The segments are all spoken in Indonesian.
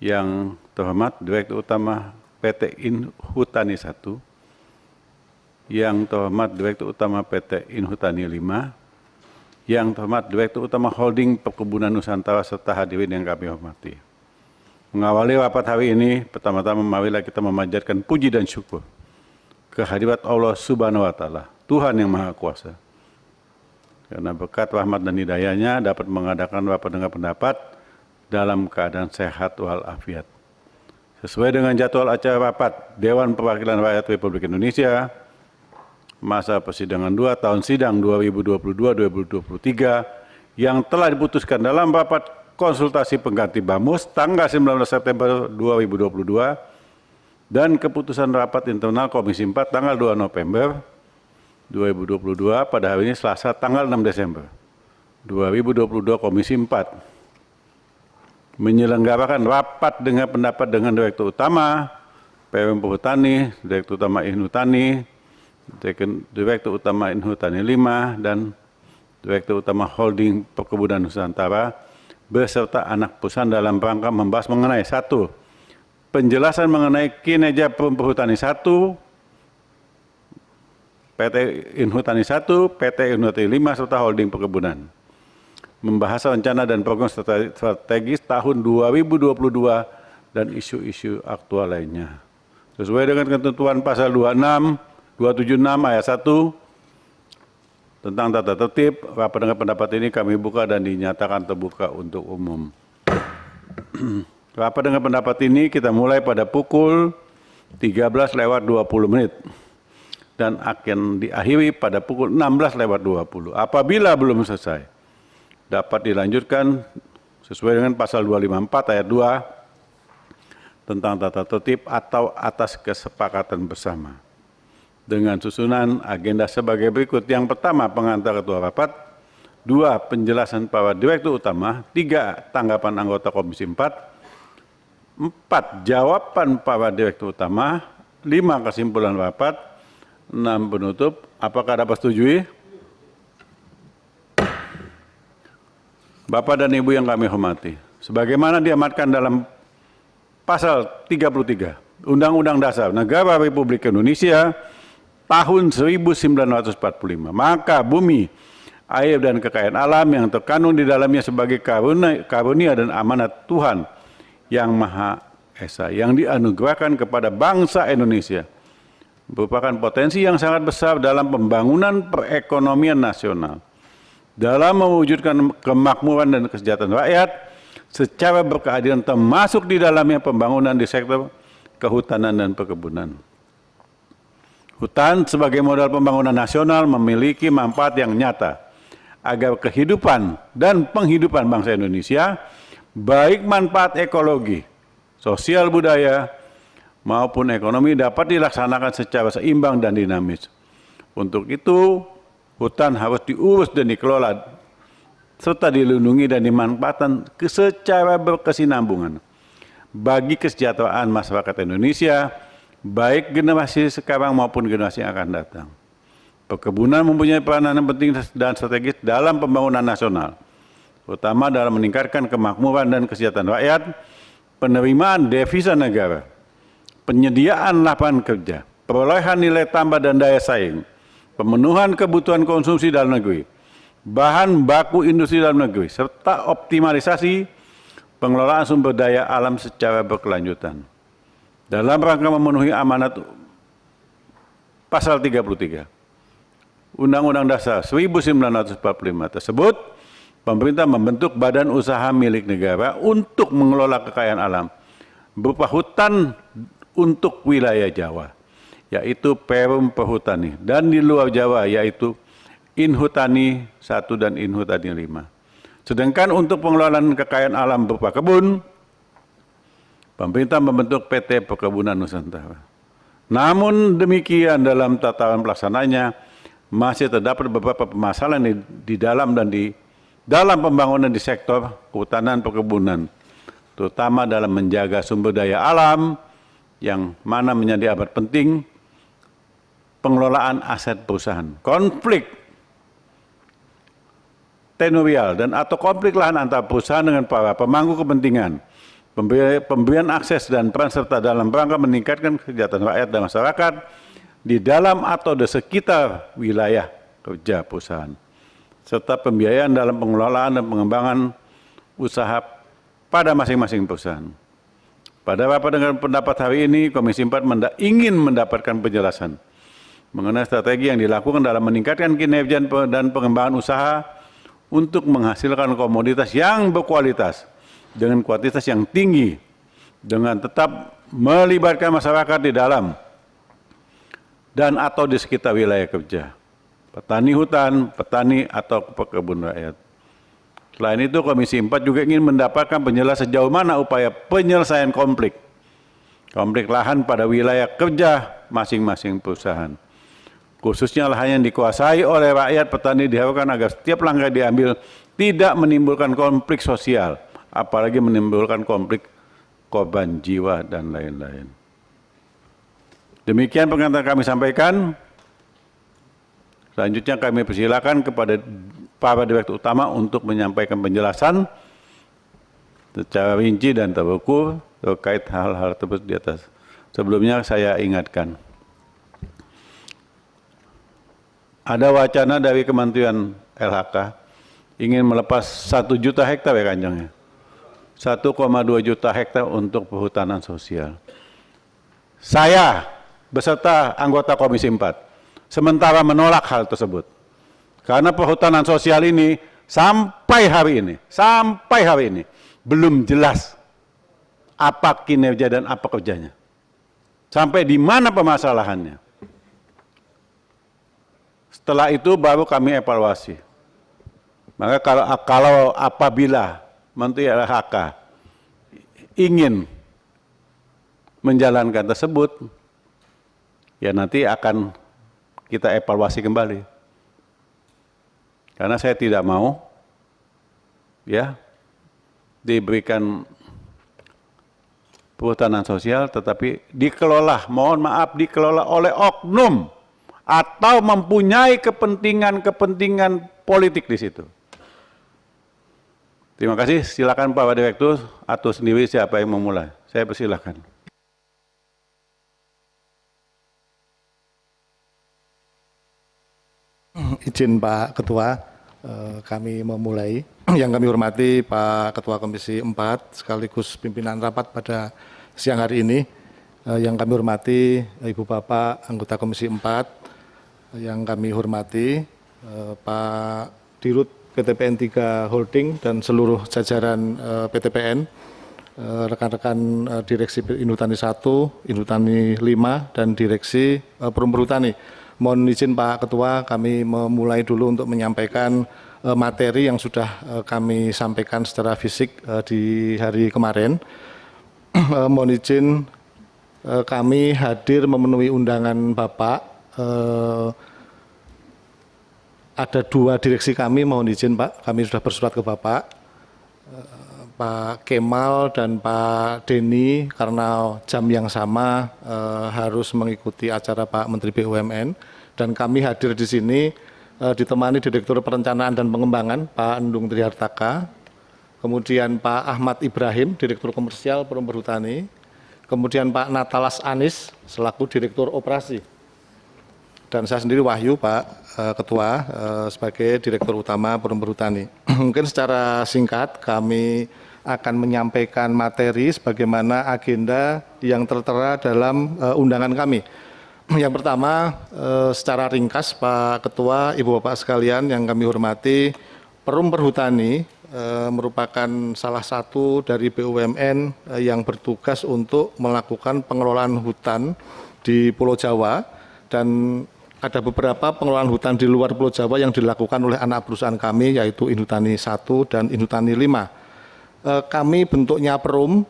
Yang terhormat Direktur Utama PT Inhutani 1, yang terhormat Direktur Utama PT Inhutani 5, yang terhormat Direktur Utama Holding Perkebunan Nusantara serta hadirin yang kami hormati. Mengawali rapat hari ini, pertama-tama marilah kita memanjatkan puji dan syukur kehadirat Allah Subhanahu wa Ta'ala, Tuhan yang Maha Kuasa. Karena berkat rahmat dan hidayahnya dapat mengadakan rapat dengar pendapat dalam keadaan sehat walafiat. Sesuai dengan jadwal acara rapat Dewan Perwakilan Rakyat Republik Indonesia, masa persidangan 2 tahun sidang 2022-2023 yang telah diputuskan dalam rapat konsultasi pengganti Bamus tanggal 19 September 2022 dan keputusan rapat internal Komisi 4 tanggal 2 November 2022 pada hari ini Selasa tanggal 6 Desember 2022 Komisi 4 menyelenggarakan rapat dengan pendapat dengan Direktur Utama PWM Perhutani, Direktur Utama Inhutani, Direktur Utama Inhutani 5, dan Direktur Utama Holding Perkebunan Nusantara beserta anak perusahaan dalam rangka membahas mengenai 1. Penjelasan mengenai kinerja Perhutani 1, PT Inhutani 1, PT Inhutani 5, serta Holding Perkebunan. Membahas rencana dan program strategis tahun 2022 dan isu-isu aktual lainnya. Sesuai dengan ketentuan pasal 276 ayat 1 tentang tata tertib, rapat dengar pendapat ini kami buka dan dinyatakan terbuka untuk umum. Rapat dengar pendapat ini kita mulai pada pukul 13:20 dan akan diakhiri pada pukul 16:20. Apabila belum selesai, dapat dilanjutkan sesuai dengan pasal 254 ayat 2 tentang tata tertib atau atas kesepakatan bersama. Dengan susunan agenda sebagai berikut. Yang pertama, pengantar ketua rapat. 2, penjelasan para direktur utama. 3, tanggapan anggota Komisi 4. 4, jawaban para direktur utama. 5, kesimpulan rapat. 6, penutup. Apakah dapat setujui? Bapak dan Ibu yang kami hormati, sebagaimana diamatkan dalam pasal 33 Undang-Undang Dasar Negara Republik Indonesia tahun 1945, maka bumi, air, dan kekayaan alam yang terkandung di dalamnya sebagai karunia dan amanat Tuhan yang Maha Esa yang dianugerahkan kepada bangsa Indonesia merupakan potensi yang sangat besar dalam pembangunan perekonomian nasional, dalam mewujudkan kemakmuran dan kesejahteraan rakyat secara berkeadilan, termasuk di dalamnya pembangunan di sektor kehutanan dan perkebunan. Hutan sebagai modal pembangunan nasional memiliki manfaat yang nyata agar kehidupan dan penghidupan bangsa Indonesia, baik manfaat ekologi, sosial budaya, maupun ekonomi dapat dilaksanakan secara seimbang dan dinamis. Untuk itu, hutan harus diurus dan dikelola serta dilindungi dan dimanfaatkan secara berkesinambungan bagi kesejahteraan masyarakat Indonesia, baik generasi sekarang maupun generasi yang akan datang. Perkebunan mempunyai peranan penting dan strategis dalam pembangunan nasional, terutama dalam meningkatkan kemakmuran dan kesejahteraan rakyat, penerimaan devisa negara, penyediaan lapangan kerja, perolehan nilai tambah dan daya saing, pemenuhan kebutuhan konsumsi dalam negeri, bahan baku industri dalam negeri, serta optimalisasi pengelolaan sumber daya alam secara berkelanjutan. Dalam rangka memenuhi amanat pasal 33 Undang-Undang Dasar 1945 tersebut, pemerintah membentuk badan usaha milik negara untuk mengelola kekayaan alam berupa hutan untuk wilayah Jawa, yaitu Perum Perhutani, dan di luar Jawa yaitu Inhutani 1 dan Inhutani 5. Sedangkan untuk pengelolaan kekayaan alam berupa kebun, pemerintah membentuk PT Perkebunan Nusantara. Namun demikian dalam tataran pelaksananya masih terdapat beberapa permasalahan di dalam pembangunan di sektor kehutanan perkebunan, terutama dalam menjaga sumber daya alam yang mana menjadi amat penting pengelolaan aset perusahaan, konflik tenurial dan atau konflik lahan antar perusahaan dengan para pemangku kepentingan pemberian akses dan peran serta dalam rangka meningkatkan kesejahteraan rakyat dan masyarakat di dalam atau di sekitar wilayah kerja perusahaan, serta pembiayaan dalam pengelolaan dan pengembangan usaha pada masing-masing perusahaan. Pada rapat dengan pendapat hari ini, Komisi 4 ingin mendapatkan penjelasan mengenai strategi yang dilakukan dalam meningkatkan kinerja dan pengembangan usaha untuk menghasilkan komoditas yang berkualitas dengan kuantitas yang tinggi, dengan tetap melibatkan masyarakat di dalam dan atau di sekitar wilayah kerja, petani hutan, petani atau pekebun rakyat. Selain itu, Komisi 4 juga ingin mendapatkan penjelasan sejauh mana upaya penyelesaian konflik lahan pada wilayah kerja masing-masing perusahaan. Khususnya lahan yang dikuasai oleh rakyat petani diharapkan agar setiap langkah diambil tidak menimbulkan konflik sosial, apalagi menimbulkan konflik korban jiwa dan lain-lain. Demikian pernyataan kami sampaikan. Selanjutnya kami persilakan kepada para direktur utama untuk menyampaikan penjelasan secara rinci dan terukur terkait hal-hal tersebut di atas. Sebelumnya saya ingatkan, ada wacana dari Kementerian LHK ingin melepas 1 juta hektar ya Kanjeng ya. 1,2 juta hektar untuk perhutanan sosial. Saya beserta anggota Komisi 4 sementara menolak hal tersebut. Karena perhutanan sosial ini sampai hari ini belum jelas apa kinerja dan apa kerjanya. Sampai di mana permasalahannya. Setelah itu baru kami evaluasi. Maka kalau apabila Menteri LHK ingin menjalankan tersebut, ya nanti akan kita evaluasi kembali. Karena saya tidak mau ya diberikan perhutanan sosial tetapi dikelola, mohon maaf, dikelola oleh oknum atau mempunyai kepentingan politik di situ. Terima kasih. Silakan Pak Direktur atau sendiri siapa yang memulai. Saya persilakan. Izin Pak Ketua, kami memulai. Yang kami hormati Pak Ketua Komisi 4 sekaligus pimpinan rapat pada siang hari ini. Yang kami hormati Ibu Bapak anggota Komisi 4, yang kami hormati Pak Dirut PTPN 3 Holding dan seluruh jajaran PTPN, rekan-rekan Direksi Inhutani 1, Inhutani 5, dan Direksi Perum Perhutani. Mohon izin Pak Ketua, kami memulai dulu untuk menyampaikan materi yang sudah kami sampaikan secara fisik di hari kemarin. Mohon izin kami hadir memenuhi undangan Bapak. Ada 2 direksi kami, mohon izin Pak, kami sudah bersurat ke Bapak, Pak Kemal dan Pak Denny, karena jam yang sama harus mengikuti acara Pak Menteri BUMN, dan kami hadir di sini ditemani Direktur Perencanaan dan Pengembangan Pak Endung Trihartaka, kemudian Pak Ahmad Ibrahim, Direktur Komersial Perum Perhutani, kemudian Pak Natalas Anis selaku Direktur Operasi, dan saya sendiri Wahyu Pak Ketua sebagai Direktur Utama Perum Perhutani. Mungkin secara singkat kami akan menyampaikan materi sebagaimana agenda yang tertera dalam undangan kami. Yang pertama, secara ringkas Pak Ketua, Ibu Bapak sekalian yang kami hormati, Perum Perhutani merupakan salah satu dari BUMN yang bertugas untuk melakukan pengelolaan hutan di Pulau Jawa, dan ada beberapa pengelolaan hutan di luar Pulau Jawa yang dilakukan oleh anak perusahaan kami, yaitu Inhutani 1 dan Inhutani 5. Kami bentuknya perum,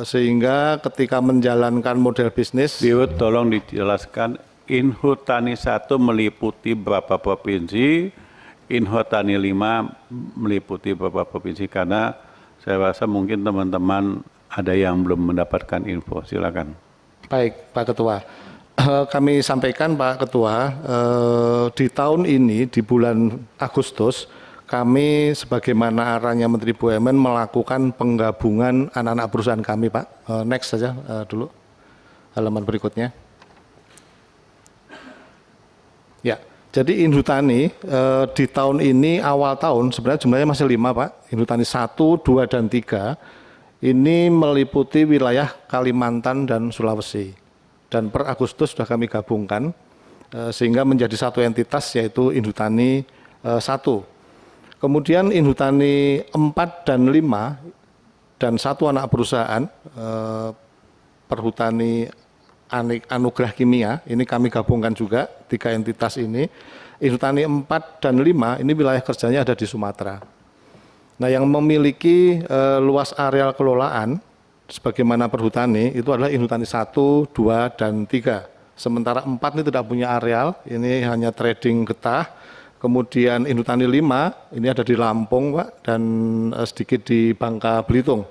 sehingga ketika menjalankan model bisnis. Dirut, tolong dijelaskan, Inhutani 1 meliputi berapa provinsi, Inhutani 5 meliputi berapa provinsi, karena saya rasa mungkin teman-teman ada yang belum mendapatkan info. Silakan. Baik, Pak Ketua. Kami sampaikan Pak Ketua, di tahun ini di bulan Agustus kami sebagaimana arahnya Menteri BUMN melakukan penggabungan anak-anak perusahaan kami, Pak. Next saja dulu, halaman berikutnya. Ya, jadi Inhutani di tahun ini, awal tahun sebenarnya jumlahnya masih 5, Pak. Inhutani 1, 2, dan 3 ini meliputi wilayah Kalimantan dan Sulawesi. Dan per Agustus sudah kami gabungkan sehingga menjadi satu entitas, yaitu Inhutani 1. Kemudian Inhutani 4 dan 5 dan satu anak perusahaan Perhutani Anugrah Kimia, ini kami gabungkan juga 3 entitas ini. Inhutani 4 dan 5 ini wilayah kerjanya ada di Sumatera. Nah, yang memiliki luas areal kelolaan sebagaimana Perhutani itu adalah Inhutani 1, 2, dan 3. Sementara 4 ini tidak punya areal, ini hanya trading getah. Kemudian Inhutani 5 ini ada di Lampung, Pak, dan sedikit di Bangka Belitung.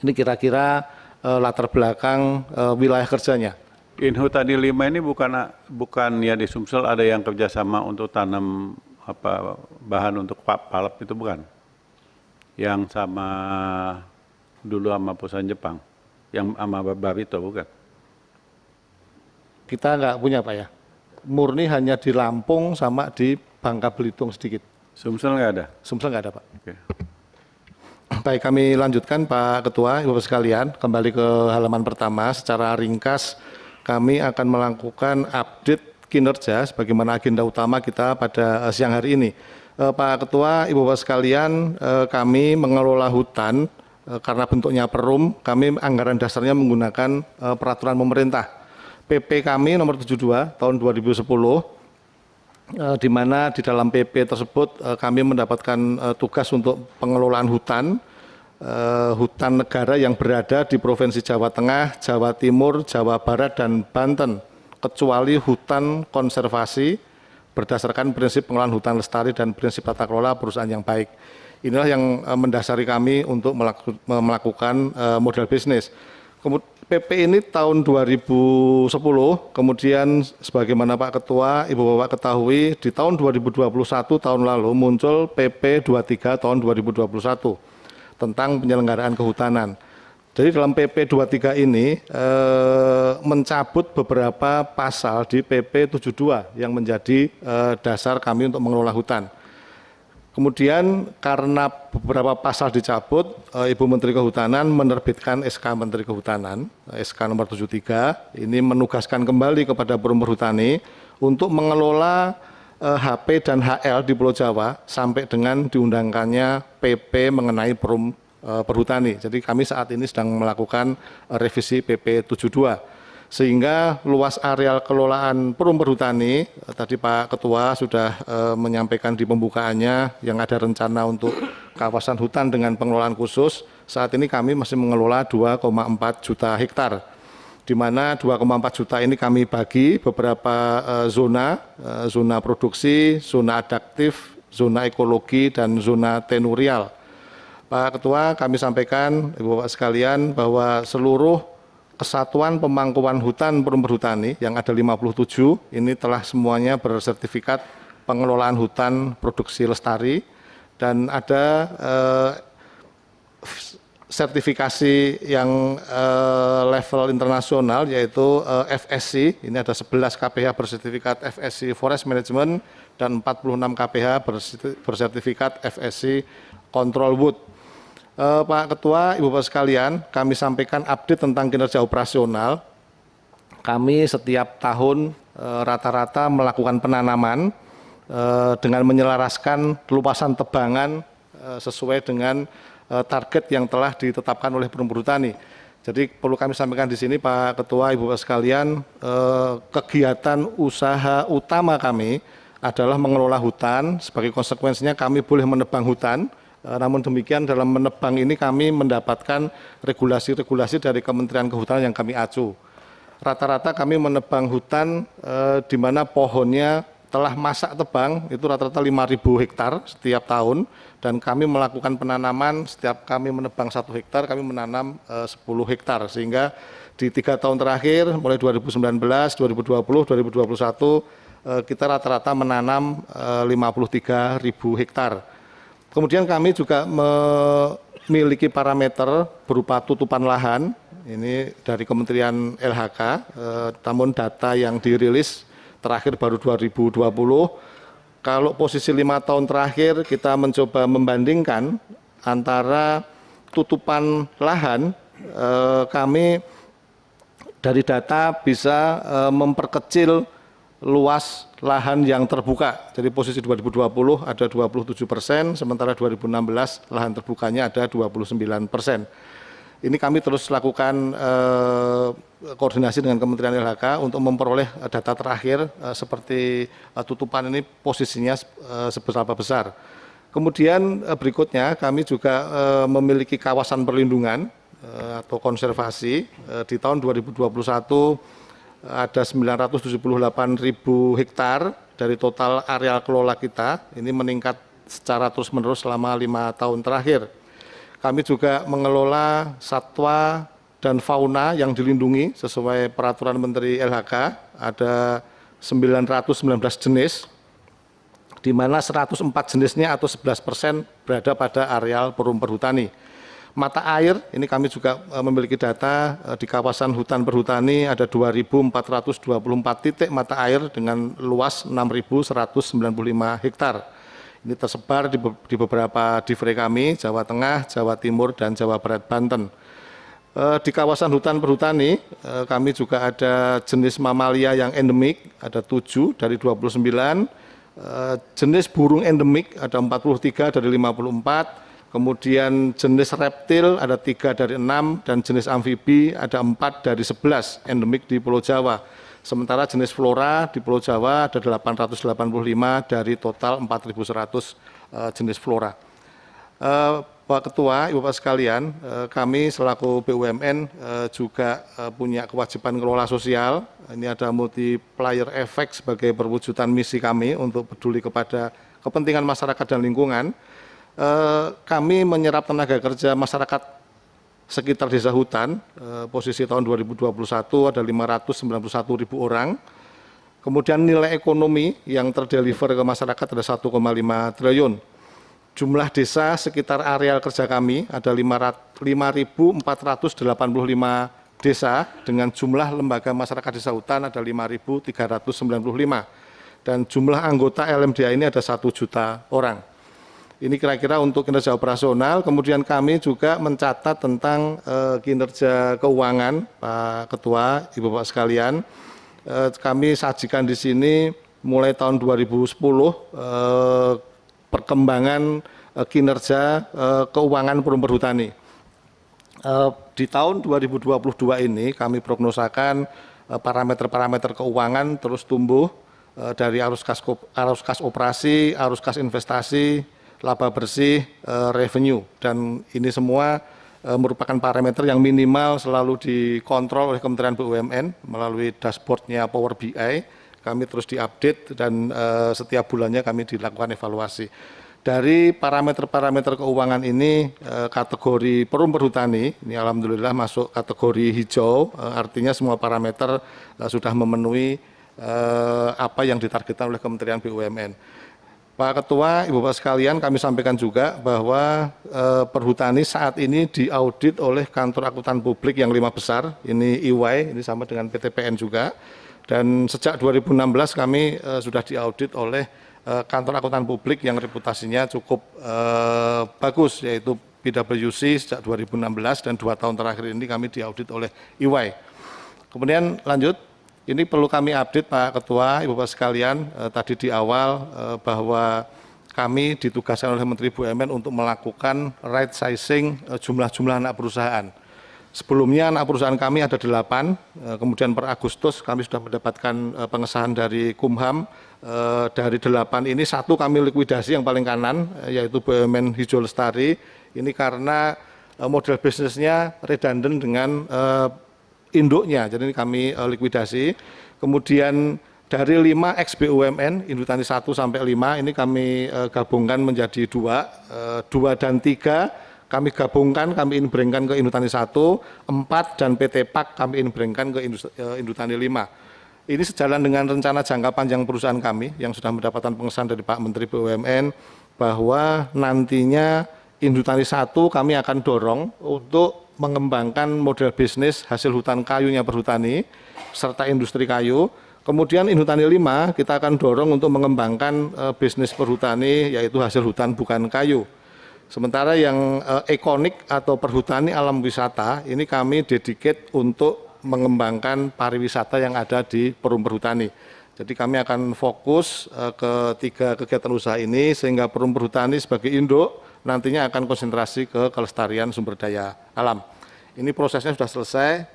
Ini kira-kira latar belakang wilayah kerjanya. Inhutani 5 ini bukan ya di Sumsel ada yang kerjasama untuk tanam bahan untuk palap itu bukan? Yang sama dulu sama perusahaan Jepang, yang sama Barito bukan? Kita nggak punya, Pak, ya. Murni hanya di Lampung sama di Bangka Belitung sedikit. Sumsel nggak ada? Sumsel nggak ada, Pak. Oke. Baik, kami lanjutkan Pak Ketua, Ibu sekalian, kembali ke halaman pertama. Secara ringkas, kami akan melakukan update kinerja sebagaimana agenda utama kita pada siang hari ini. Pak Ketua, Ibu Bapak sekalian, kami mengelola hutan karena bentuknya perum, kami anggaran dasarnya menggunakan peraturan pemerintah. PP kami nomor 72 tahun 2010, di mana di dalam PP tersebut kami mendapatkan tugas untuk pengelolaan hutan negara yang berada di Provinsi Jawa Tengah, Jawa Timur, Jawa Barat, dan Banten, kecuali hutan konservasi berdasarkan prinsip pengelolaan hutan lestari dan prinsip tata kelola perusahaan yang baik. Inilah yang mendasari kami untuk melakukan model bisnis. PP ini tahun 2010, kemudian sebagaimana Pak Ketua, Ibu Bapak ketahui, di tahun 2021 tahun lalu muncul PP 23 tahun 2021 tentang penyelenggaraan kehutanan. Jadi dalam PP 23 ini mencabut beberapa pasal di PP 72 yang menjadi dasar kami untuk mengelola hutan. Kemudian karena beberapa pasal dicabut, Ibu Menteri Kehutanan menerbitkan SK Menteri Kehutanan, SK nomor 73, ini menugaskan kembali kepada Perum Perhutani untuk mengelola HP dan HL di Pulau Jawa sampai dengan diundangkannya PP mengenai Perum Perhutani. Jadi kami saat ini sedang melakukan revisi PP 72. Sehingga luas areal kelolaan Perum Perhutani, tadi Pak Ketua sudah menyampaikan di pembukaannya yang ada rencana untuk kawasan hutan dengan pengelolaan khusus, saat ini kami masih mengelola 2,4 juta hektar, di mana 2,4 juta ini kami bagi beberapa zona produksi, zona adaptif, zona ekologi, dan zona tenurial. Pak Ketua, kami sampaikan, Ibu Bapak sekalian, bahwa seluruh Kesatuan Pemangkuan Hutan Perum Perhutani yang ada 57 ini telah semuanya bersertifikat pengelolaan hutan produksi lestari dan ada sertifikasi yang level internasional yaitu FSC. Ini ada 11 KPH bersertifikat FSC Forest Management dan 46 KPH bersertifikat FSC Control Wood. Pak Ketua, Ibu Bapak sekalian, kami sampaikan update tentang kinerja operasional. Kami setiap tahun rata-rata melakukan penanaman dengan menyelaraskan luasan tebangan sesuai dengan target yang telah ditetapkan oleh Perum Perhutani. Jadi perlu kami sampaikan di sini Pak Ketua, Ibu Bapak sekalian, kegiatan usaha utama kami adalah mengelola hutan. Sebagai konsekuensinya kami boleh menebang hutan. Namun demikian dalam menebang ini kami mendapatkan regulasi-regulasi dari Kementerian Kehutanan yang kami acu. Rata-rata kami menebang hutan di mana pohonnya telah masak tebang itu rata-rata 5.000 hektar setiap tahun dan kami melakukan penanaman setiap kami menebang 1 hektar kami menanam 10 hektar sehingga di 3 tahun terakhir mulai 2019, 2020, 2021 kita rata-rata menanam 53.000 hektar. Kemudian kami juga memiliki parameter berupa tutupan lahan, ini dari Kementerian LHK, namun data yang dirilis terakhir baru 2020. Kalau posisi 5 tahun terakhir kita mencoba membandingkan antara tutupan lahan, kami dari data bisa memperkecil luas lahan yang terbuka. Jadi posisi 2020 ada 27%, sementara 2016 lahan terbukanya ada 29%. Ini kami terus lakukan koordinasi dengan Kementerian LHK untuk memperoleh data terakhir seperti tutupan ini posisinya seberapa besar. Kemudian berikutnya kami juga memiliki kawasan perlindungan atau konservasi. Di tahun 2021 ada 978.000 hektar dari total areal kelola kita, ini meningkat secara terus-menerus selama 5 tahun terakhir. Kami juga mengelola satwa dan fauna yang dilindungi sesuai peraturan Menteri LHK, ada 919 jenis, di mana 104 jenisnya atau 11% berada pada areal perum perhutani. Mata air, ini kami juga memiliki data di kawasan hutan perhutani ada 2.424 titik mata air dengan luas 6.195 hektar. Ini tersebar di beberapa divre kami, Jawa Tengah, Jawa Timur, dan Jawa Barat, Banten. Di kawasan hutan perhutani, kami juga ada jenis mamalia yang endemik, ada 7 dari 29, jenis burung endemik ada 43 dari 54, kemudian jenis reptil ada 3 dari 6, dan jenis amfibi ada 4 dari 11 endemik di Pulau Jawa. Sementara jenis flora di Pulau Jawa ada 885 dari total 4.100 jenis flora. Pak Ketua, Ibu Bapak sekalian, kami selaku BUMN juga punya kewajiban kelola sosial. Ini ada multiplier effect sebagai perwujudan misi kami untuk peduli kepada kepentingan masyarakat dan lingkungan. Kami menyerap tenaga kerja masyarakat sekitar desa hutan, posisi tahun 2021 ada 591.000 orang. Kemudian nilai ekonomi yang terdeliver ke masyarakat ada 1,5 triliun. Jumlah desa sekitar areal kerja kami ada 5.485 desa dengan jumlah lembaga masyarakat desa hutan ada 5.395. Dan jumlah anggota LMDA ini ada 1 juta orang. Ini kira-kira untuk kinerja operasional. Kemudian kami juga mencatat tentang kinerja keuangan, Pak Ketua, Ibu Bapak sekalian. Kami sajikan di sini mulai tahun 2010 perkembangan kinerja keuangan perum perhutani. Di tahun 2022 ini kami prognosakan parameter-parameter keuangan terus tumbuh dari arus kas operasi, arus kas investasi, laba bersih, revenue, dan ini semua merupakan parameter yang minimal selalu dikontrol oleh Kementerian BUMN melalui dashboardnya Power BI. Kami terus diupdate dan setiap bulannya kami dilakukan evaluasi. Dari parameter-parameter keuangan ini, kategori perum perhutani ini alhamdulillah masuk kategori hijau, artinya semua parameter sudah memenuhi apa yang ditargetkan oleh Kementerian BUMN. Pak Ketua, Ibu Bapak sekalian, kami sampaikan juga bahwa perhutani saat ini diaudit oleh kantor akuntan publik yang 5 besar, ini EY, ini sama dengan PTPN juga, dan sejak 2016 kami sudah diaudit oleh kantor akuntan publik yang reputasinya cukup bagus, yaitu PwC sejak 2016 dan 2 tahun terakhir ini kami diaudit oleh EY. Kemudian lanjut. Ini perlu kami update Pak Ketua, Ibu Bapak sekalian, tadi di awal bahwa kami ditugaskan oleh Menteri BUMN untuk melakukan right sizing jumlah-jumlah anak perusahaan. Sebelumnya anak perusahaan kami ada 8, kemudian per Agustus kami sudah mendapatkan pengesahan dari Kumham, dari 8 ini 1 kami likuidasi yang paling kanan, yaitu BUMN Hijau Lestari. Ini karena model bisnisnya redundant dengan induknya, jadi ini kami likuidasi. Kemudian dari 5 ex BUMN, Indutani 1 sampai 5 ini kami gabungkan menjadi 2 dan 3 kami gabungkan, kami inbringkan ke Indutani 1, 4 dan PT PAK kami inbringkan ke Indutani 5. Ini sejalan dengan rencana jangka panjang perusahaan kami yang sudah mendapatkan pengesahan dari Pak Menteri BUMN bahwa nantinya Indutani 1 kami akan dorong untuk mengembangkan model bisnis hasil hutan kayunya Perhutani serta industri kayu. Kemudian Indutani 5 kita akan dorong untuk mengembangkan bisnis Perhutani yaitu hasil hutan bukan kayu. Sementara yang ikonik atau Perhutani alam wisata ini kami dedicate untuk mengembangkan pariwisata yang ada di Perum Perhutani. Jadi kami akan fokus ke 3 kegiatan usaha ini sehingga Perum Perhutani sebagai induk nantinya akan konsentrasi ke kelestarian sumber daya alam. Ini prosesnya sudah selesai,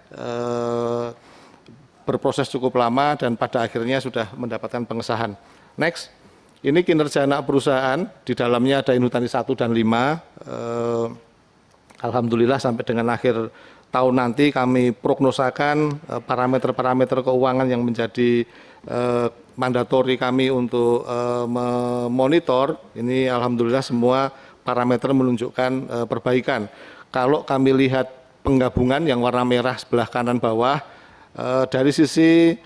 berproses cukup lama dan pada akhirnya sudah mendapatkan pengesahan. Next, ini kinerja anak perusahaan, di dalamnya ada Indutani 1 dan 5. Alhamdulillah sampai dengan akhir tahun nanti kami prognosakan parameter-parameter keuangan yang menjadi mandatori kami untuk memonitor. Ini alhamdulillah semua parameter menunjukkan perbaikan. Kalau kami lihat penggabungan yang warna merah sebelah kanan bawah, dari sisi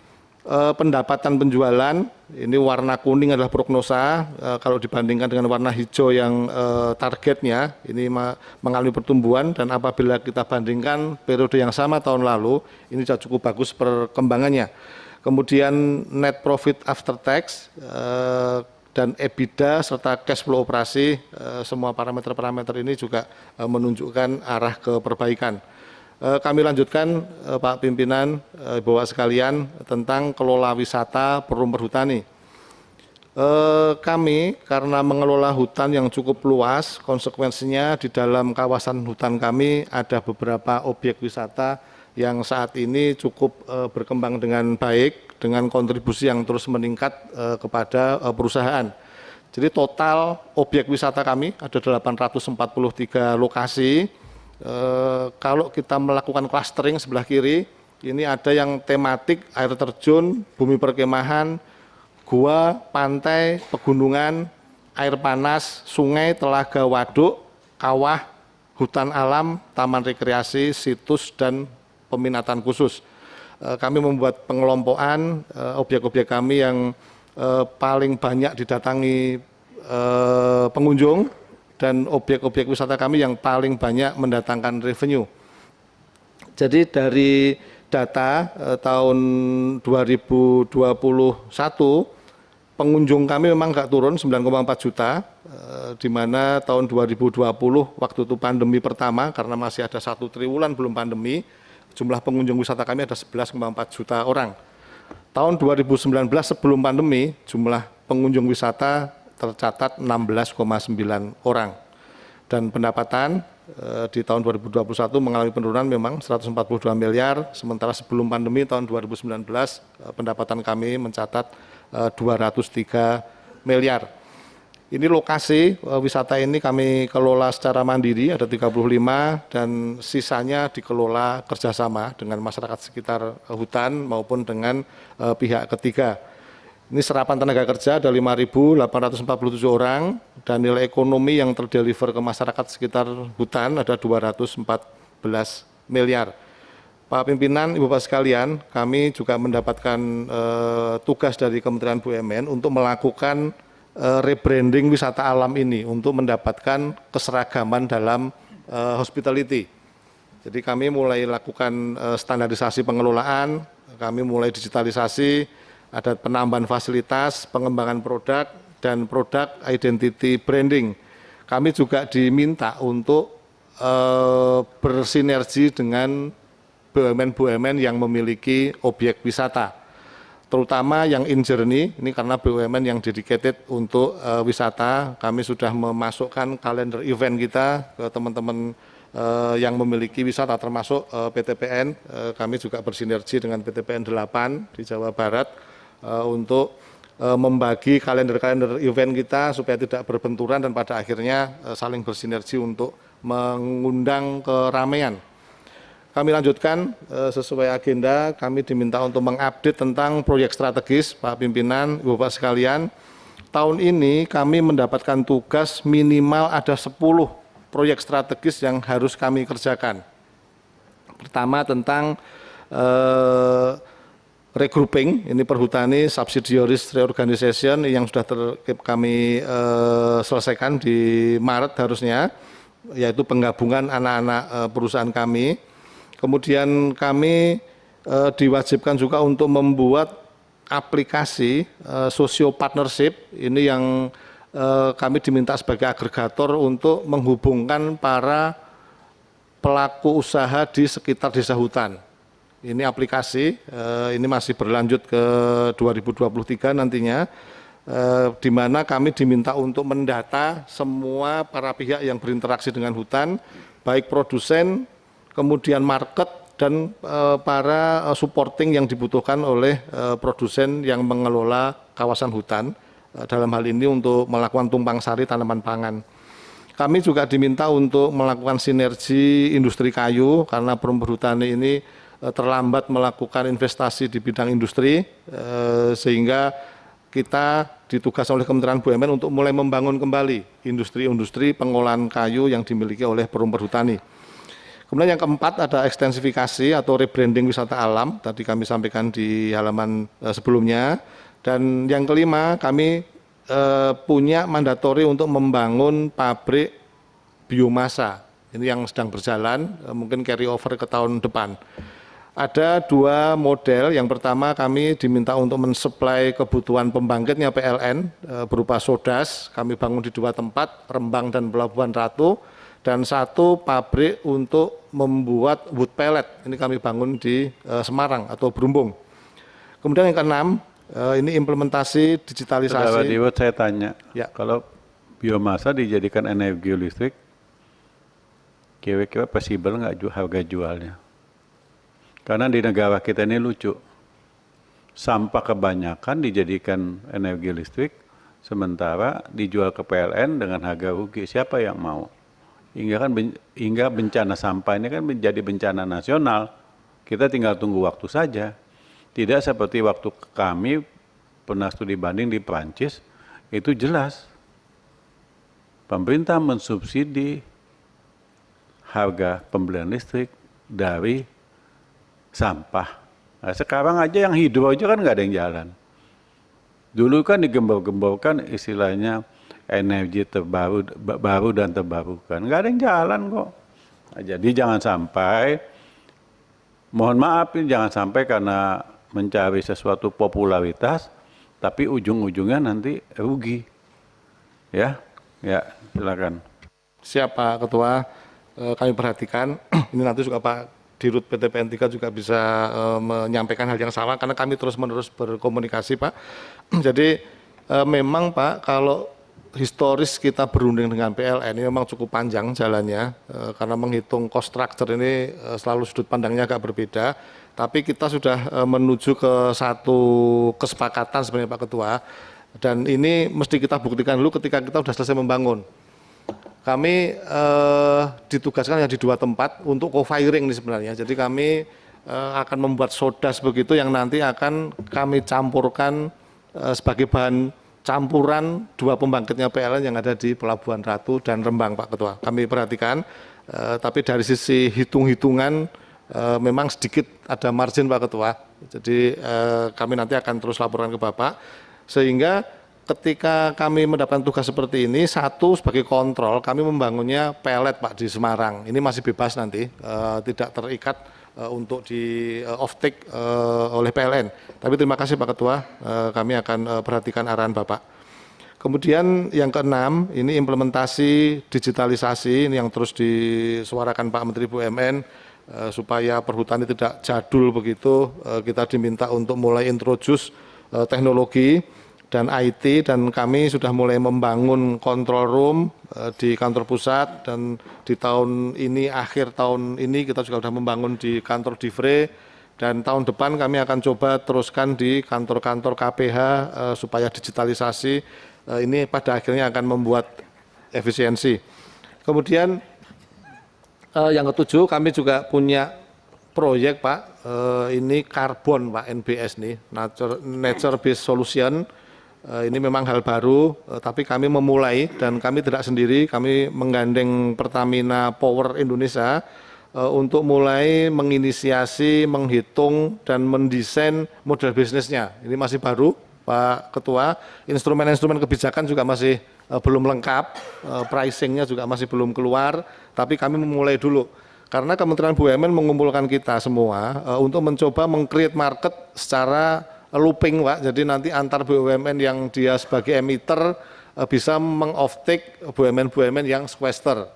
pendapatan penjualan, ini warna kuning adalah prognosa, kalau dibandingkan dengan warna hijau yang targetnya, ini mengalami pertumbuhan dan apabila kita bandingkan periode yang sama tahun lalu, ini sudah cukup bagus perkembangannya. Kemudian net profit after tax dan EBITDA serta cash flow operasi, semua parameter-parameter ini juga menunjukkan arah ke perbaikan. Kami lanjutkan Pak Pimpinan, Bapak sekalian tentang kelola wisata Perum Perhutani. Kami karena mengelola hutan yang cukup luas, konsekuensinya di dalam kawasan hutan kami ada beberapa objek wisata yang saat ini cukup berkembang dengan baik dengan kontribusi yang terus meningkat kepada perusahaan. Jadi total objek wisata kami ada 843 lokasi. Kalau kita melakukan clustering sebelah kiri, ini ada yang tematik air terjun, bumi perkemahan, gua, pantai, pegunungan, air panas, sungai, telaga, waduk, kawah, hutan alam, taman rekreasi, situs, dan peminatan khusus. Kami membuat pengelompokan objek-objek kami yang paling banyak didatangi pengunjung, dan objek-objek wisata kami yang paling banyak mendatangkan revenue. Jadi dari data tahun 2021, pengunjung kami memang nggak turun 9,4 juta, di mana tahun 2020 waktu itu pandemi pertama, karena masih ada 1 triwulan belum pandemi, jumlah pengunjung wisata kami ada 11,4 juta orang. Tahun 2019 sebelum pandemi, jumlah pengunjung wisata tercatat 16,9 orang. Dan pendapatan di tahun 2021 mengalami penurunan memang 142 miliar, sementara sebelum pandemi tahun 2019 pendapatan kami mencatat 203 miliar. Ini lokasi wisata ini kami kelola secara mandiri, ada 35 dan sisanya dikelola kerjasama dengan masyarakat sekitar hutan maupun dengan pihak ketiga. Ini serapan tenaga kerja ada 5.847 orang dan nilai ekonomi yang terdeliver ke masyarakat sekitar hutan ada 214 miliar. Pak Pimpinan, Ibu Bapak sekalian, kami juga mendapatkan tugas dari Kementerian BUMN untuk melakukan rebranding wisata alam ini untuk mendapatkan keseragaman dalam hospitality. Jadi kami mulai lakukan standarisasi pengelolaan, kami mulai digitalisasi, ada penambahan fasilitas, pengembangan produk, dan produk identity branding. Kami juga diminta untuk bersinergi dengan BUMN-BUMN yang memiliki objek wisata. Terutama yang in journey, ini karena BUMN yang dedicated untuk wisata, kami sudah memasukkan kalender event kita ke teman-teman yang memiliki wisata termasuk PTPN. Kami juga bersinergi dengan PTPN 8 di Jawa Barat untuk membagi kalender-kalender event kita supaya tidak berbenturan dan pada akhirnya saling bersinergi untuk mengundang keramaian. Kami lanjutkan sesuai agenda, kami diminta untuk mengupdate tentang proyek strategis, Pak Pimpinan, Ibu Bapak sekalian. Tahun ini kami mendapatkan tugas minimal ada 10 proyek strategis yang harus kami kerjakan. Pertama tentang regrouping, ini Perhutani Subsidiaries Reorganization yang sudah kami selesaikan di Maret harusnya, yaitu penggabungan anak-anak perusahaan kami. Kemudian kami diwajibkan juga untuk membuat aplikasi socio partnership, ini yang kami diminta sebagai agregator untuk menghubungkan para pelaku usaha di sekitar desa hutan. Ini aplikasi, ini masih berlanjut ke 2023 nantinya, di mana kami diminta untuk mendata semua para pihak yang berinteraksi dengan hutan, baik produsen, kemudian market, dan para supporting yang dibutuhkan oleh produsen yang mengelola kawasan hutan, dalam hal ini untuk melakukan tumpang sari tanaman pangan. Kami juga diminta untuk melakukan sinergi industri kayu, karena Perhutani ini terlambat melakukan investasi di bidang industri, sehingga kita ditugaskan oleh Kementerian BUMN untuk mulai membangun kembali industri-industri pengolahan kayu yang dimiliki oleh Perhutani. Kemudian yang keempat ada ekstensifikasi atau rebranding wisata alam, tadi kami sampaikan di halaman sebelumnya. Dan yang kelima, kami punya mandatori untuk membangun pabrik biomasa. Ini yang sedang berjalan, mungkin carry over ke tahun depan. Ada dua model, yang pertama kami diminta untuk mensuplai kebutuhan pembangkitnya PLN berupa sodas, kami bangun di dua tempat, Rembang dan Pelabuhan Ratu, dan satu pabrik untuk membuat wood pellet, ini kami bangun di Semarang atau Berumbung. Kemudian yang keenam, ini implementasi digitalisasi. Saudara Diwat, saya tanya, ya, kalau biomasa dijadikan energi listrik, kira-kira possible nggak harga jualnya? Karena di negara kita ini lucu, sampah kebanyakan dijadikan energi listrik, sementara dijual ke PLN dengan harga rugi. Siapa yang mau? Hingga bencana sampah ini kan menjadi bencana nasional. Kita tinggal tunggu waktu saja. Tidak seperti waktu kami pernah studi banding di Prancis, itu jelas pemerintah mensubsidi harga pembelian listrik dari sampah. Nah, sekarang aja yang hidro aja kan nggak ada yang jalan. Dulu kan digembor-gemborkan istilahnya energi baru dan terbarukan, nggak ada yang jalan kok. Nah, jadi jangan sampai, mohon maaf ini jangan sampai karena mencari sesuatu popularitas, tapi ujung-ujungnya nanti rugi. Ya, silakan. Siap Pak Ketua, kami perhatikan. Ini nanti juga Pak Dirut PT PN3 juga bisa menyampaikan hal yang sama, karena kami terus-menerus berkomunikasi Pak. Jadi memang Pak, kalau historis kita berunding dengan PLN ini memang cukup panjang jalannya, karena menghitung cost structure ini selalu sudut pandangnya agak berbeda, tapi kita sudah menuju ke satu kesepakatan sebenarnya Pak Ketua, dan ini mesti kita buktikan dulu ketika kita sudah selesai membangun. Kami ditugaskan di dua tempat untuk co-firing ini sebenarnya, jadi kami akan membuat sodas begitu yang nanti akan kami campurkan sebagai bahan campuran dua pembangkitnya PLN yang ada di Pelabuhan Ratu dan Rembang Pak Ketua. Kami perhatikan, tapi dari sisi hitung-hitungan memang sedikit ada margin Pak Ketua. Jadi kami nanti akan terus laporkan ke Bapak, sehingga ketika kami mendapatkan tugas seperti ini, satu sebagai kontrol kami membangunnya pellet Pak di Semarang. Ini masih bebas nanti, tidak terikat untuk di off-take oleh PLN. Tapi terima kasih Pak Ketua, kami akan perhatikan arahan Bapak. Kemudian yang keenam, ini implementasi digitalisasi, ini yang terus disuarakan Pak Menteri BUMN, supaya Perhutani tidak jadul begitu, kita diminta untuk mulai introduce teknologi dan IT, dan kami sudah mulai membangun control room di kantor pusat, dan di tahun ini, akhir tahun ini kita juga sudah membangun di kantor Divre, dan tahun depan kami akan coba teruskan di kantor-kantor KPH supaya digitalisasi ini pada akhirnya akan membuat efisiensi. Kemudian yang ketujuh, kami juga punya proyek Pak, ini karbon Pak, NBS nih, Nature Based Solution. Ini memang hal baru, tapi kami memulai, dan kami tidak sendiri, kami menggandeng Pertamina Power Indonesia untuk mulai menginisiasi, menghitung, dan mendesain model bisnisnya. Ini masih baru, Pak Ketua. Instrumen-instrumen kebijakan juga masih belum lengkap, pricingnya juga masih belum keluar, tapi kami memulai dulu. Karena Kementerian BUMN mengumpulkan kita semua untuk mencoba meng-create market secara looping, Pak. Jadi nanti antar BUMN yang dia sebagai emitter bisa meng-offtake BUMN-BUMN yang sequester.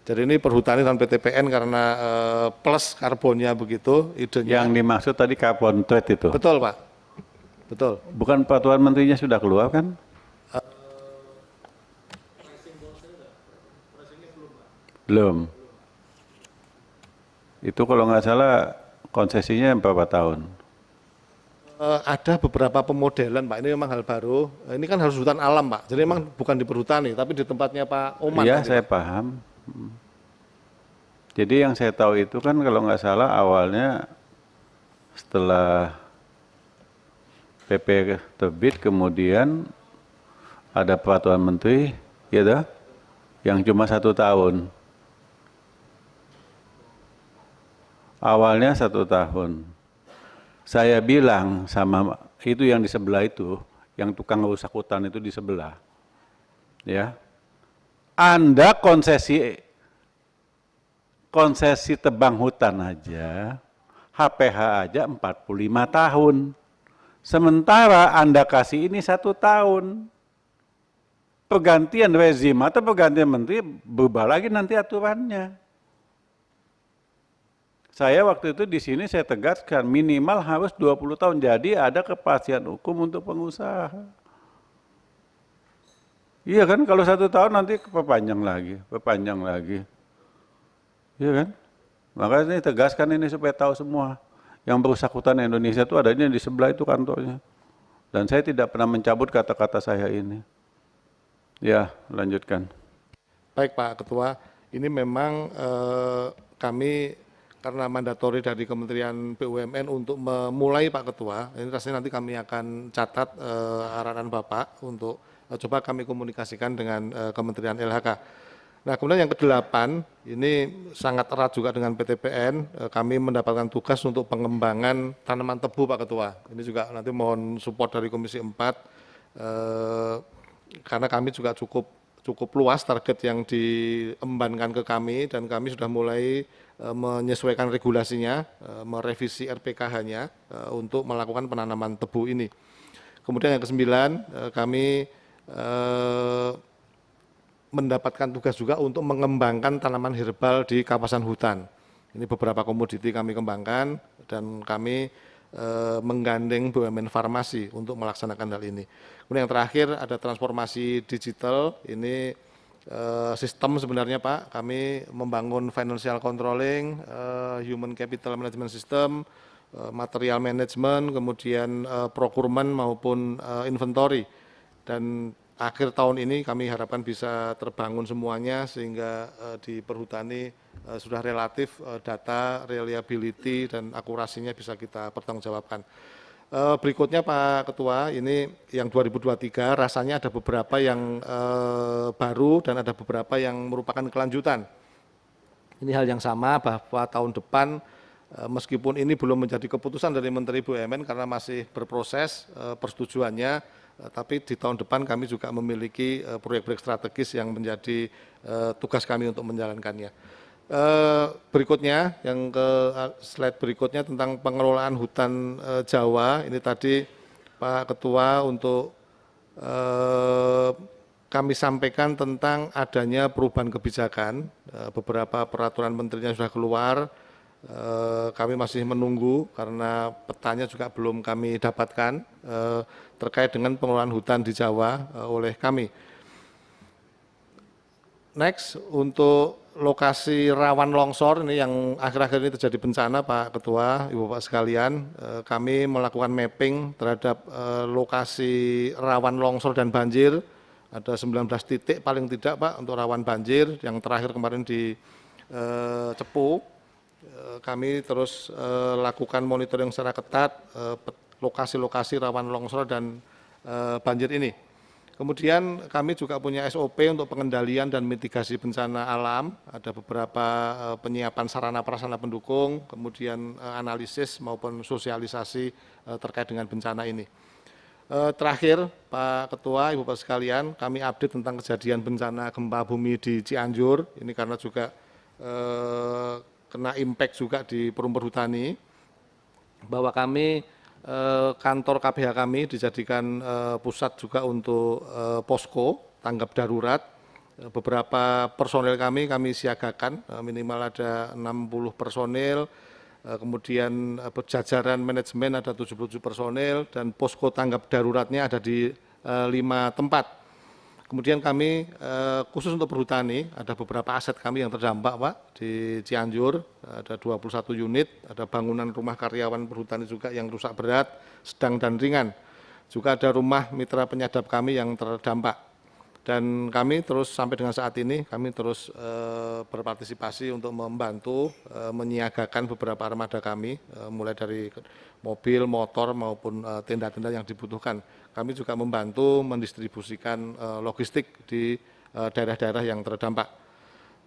Jadi ini perhutani dan PTPN karena plus karbonnya begitu idenya. Yang dimaksud tadi carbon trade itu. Betul, Pak. Betul. Bukan peraturan menterinya sudah keluar kan? Belum. Itu kalau nggak salah konsesinya berapa tahun? Ada beberapa pemodelan, Pak. Ini memang hal baru. Ini kan harus hutan alam, Pak. Jadi memang bukan di perhutani, tapi di tempatnya Pak Oman. Iya, nanti, saya Pak. paham. Jadi yang saya tahu itu kan kalau nggak salah awalnya setelah PP terbit kemudian ada peraturan menteri, ya dah, yang cuma 1 tahun. Awalnya 1 tahun. Saya bilang sama itu yang di sebelah itu, yang tukang rusak hutan itu di sebelah, ya. Anda konsesi tebang hutan aja, HPH aja 45 tahun. Sementara Anda kasih ini 1 tahun. Pergantian rezim atau pergantian menteri berubah lagi nanti aturannya. Saya waktu itu di sini saya tegaskan minimal harus 20 tahun. Jadi ada kepastian hukum untuk pengusaha. Iya kan, kalau 1 tahun nanti perpanjang lagi. Iya kan? Makanya ini tegaskan ini supaya tahu semua. Yang berusak hutan Indonesia itu adanya di sebelah itu kantornya. Dan saya tidak pernah mencabut kata-kata saya ini. Ya, lanjutkan. Baik, Pak Ketua. Ini memang kami karena mandatori dari Kementerian BUMN untuk memulai, Pak Ketua, ini rasanya nanti kami akan catat arahan Bapak untuk coba kami komunikasikan dengan Kementerian LHK. Nah, kemudian yang ke-8, ini sangat erat juga dengan PTPN, kami mendapatkan tugas untuk pengembangan tanaman tebu, Pak Ketua. Ini juga nanti mohon support dari Komisi 4, karena kami juga cukup luas target yang diembankan ke kami, dan kami sudah mulai menyesuaikan regulasinya, merevisi RPKH-nya untuk melakukan penanaman tebu ini. Kemudian yang ke-9, kami mendapatkan tugas juga untuk mengembangkan tanaman herbal di kawasan hutan. Ini beberapa komoditi kami kembangkan dan kami menggandeng BUMN farmasi untuk melaksanakan hal ini. Kemudian yang terakhir ada transformasi digital, ini sistem sebenarnya, Pak, kami membangun financial controlling, human capital management system, material management, kemudian procurement maupun inventory. Dan akhir tahun ini kami harapkan bisa terbangun semuanya sehingga di perhutani sudah relatif data, reliability, dan akurasinya bisa kita pertanggungjawabkan. Berikutnya Pak Ketua, ini yang 2023 rasanya ada beberapa yang baru dan ada beberapa yang merupakan kelanjutan. Ini hal yang sama bahwa tahun depan meskipun ini belum menjadi keputusan dari Menteri BUMN karena masih berproses persetujuannya, tapi di tahun depan kami juga memiliki proyek-proyek strategis yang menjadi tugas kami untuk menjalankannya. Berikutnya, yang ke slide berikutnya tentang pengelolaan hutan Jawa, ini tadi Pak Ketua untuk kami sampaikan tentang adanya perubahan kebijakan, beberapa peraturan menterinya sudah keluar, kami masih menunggu karena petanya juga belum kami dapatkan terkait dengan pengelolaan hutan di Jawa oleh kami. Next, untuk lokasi rawan longsor ini yang akhir-akhir ini terjadi bencana, Pak Ketua, Ibu Bapak sekalian, kami melakukan mapping terhadap lokasi rawan longsor dan banjir. Ada 19 titik paling tidak, Pak, untuk rawan banjir. Yang terakhir kemarin di Cepu, kami terus lakukan monitoring secara ketat lokasi-lokasi rawan longsor dan banjir ini. Kemudian kami juga punya SOP untuk pengendalian dan mitigasi bencana alam. Ada beberapa penyiapan sarana prasarana pendukung, kemudian analisis maupun sosialisasi terkait dengan bencana ini. Terakhir, Pak Ketua, Ibu Bapak sekalian, kami update tentang kejadian bencana gempa bumi di Cianjur. Ini karena juga kena impact juga di Perum Perhutani, bahwa kami kantor KPH kami dijadikan pusat juga untuk posko tanggap darurat. Beberapa personel kami siagakan, minimal ada 60 personel, kemudian jajaran manajemen ada 77 personel, dan posko tanggap daruratnya ada di 5 tempat. Kemudian kami khusus untuk perhutani, ada beberapa aset kami yang terdampak, Pak, di Cianjur, ada 21 unit, ada bangunan rumah karyawan perhutani juga yang rusak berat, sedang dan ringan. Juga ada rumah mitra penyadap kami yang terdampak. Dan kami terus sampai dengan saat ini, kami terus berpartisipasi untuk membantu menyiagakan beberapa armada kami, mulai dari mobil, motor maupun tenda-tenda yang dibutuhkan. Kami juga membantu mendistribusikan logistik di daerah-daerah yang terdampak.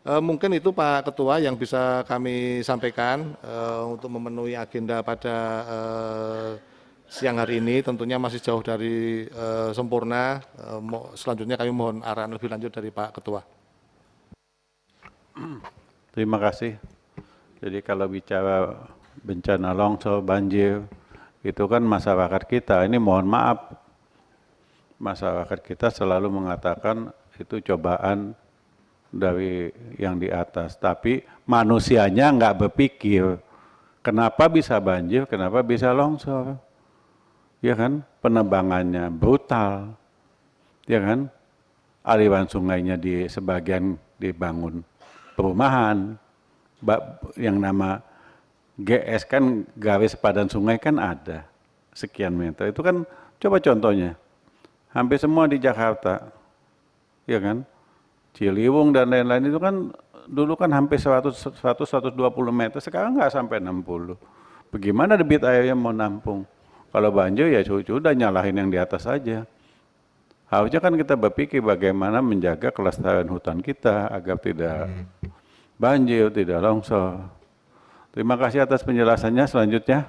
Mungkin itu Pak Ketua yang bisa kami sampaikan untuk memenuhi agenda pada siang hari ini. Tentunya masih jauh dari sempurna. Selanjutnya kami mohon arahan lebih lanjut dari Pak Ketua. Terima kasih. Jadi kalau bicara bencana longsor, banjir, itu kan masyarakat kita, ini mohon maaf, masyarakat kita selalu mengatakan itu cobaan dari yang di atas. Tapi manusianya nggak berpikir, kenapa bisa banjir, kenapa bisa longsor. Ya kan, penebangannya brutal. Ya kan, aliran sungainya di sebagian dibangun perumahan. Yang nama GS kan, garis padan sungai kan ada sekian meter. Itu kan coba contohnya. Hampir semua di Jakarta, ya kan, Ciliwung dan lain-lain itu kan dulu kan hampir 100-120 meter, sekarang nggak sampai 60. Bagaimana debit airnya mau nampung? Kalau banjir ya sudah nyalahin yang di atas saja. Harusnya kan kita berpikir bagaimana menjaga kelestarian hutan kita agar tidak banjir, tidak longsor. Terima kasih atas penjelasannya. Selanjutnya,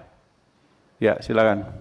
ya silakan.